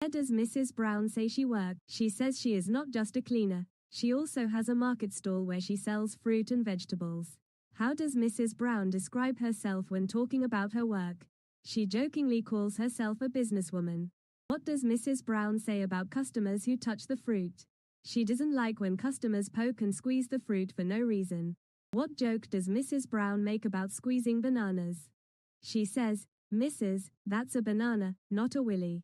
Where does Mrs. Brown say she works? She says she is not just a cleaner. She also has a market stall where she sells fruit and vegetables. How does Mrs. Brown describe herself when talking about her work? She jokingly calls herself a businesswoman. What does Mrs. Brown say about customers who touch the fruit? She doesn't like when customers poke and squeeze the fruit for no reason. What joke does Mrs. Brown make about squeezing bananas? She says, "Mrs., that's a banana, not a willy.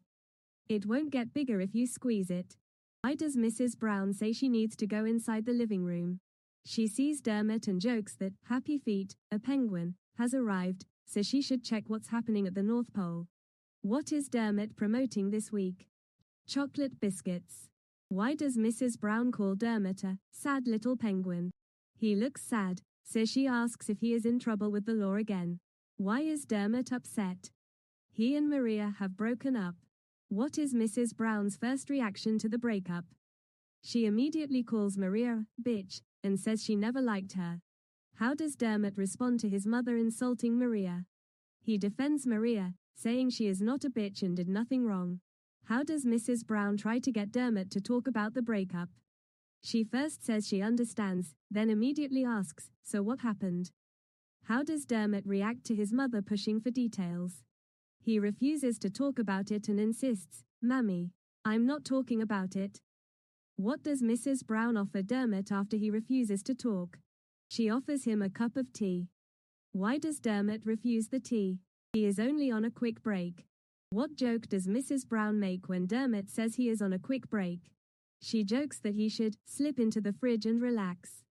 It won't get bigger if you squeeze it." Why does Mrs. Brown say she needs to go inside the living room? She sees Dermot and jokes that Happy Feet, a penguin, has arrived, so she should check what's happening at the North Pole. What is Dermot promoting this week? Chocolate biscuits. Why does Mrs. Brown call Dermot a sad little penguin? He looks sad, so she asks if he is in trouble with the law again. Why is Dermot upset? He and Maria have broken up. What is Mrs. Brown's first reaction to the breakup? She immediately calls Maria a bitch and says she never liked her. How does Dermot respond to his mother insulting Maria? He defends Maria, saying she is not a bitch and did nothing wrong. How does Mrs. Brown try to get Dermot to talk about the breakup? She first says she understands, then immediately asks, "So what happened?" How does Dermot react to his mother pushing for details? He refuses to talk about it and insists, "Mammy, I'm not talking about it." What does Mrs. Brown offer Dermot after he refuses to talk? She offers him a cup of tea. Why does Dermot refuse the tea? He is only on a quick break. What joke does Mrs. Brown make when Dermot says he is on a quick break? She jokes that he should slip into the fridge and relax.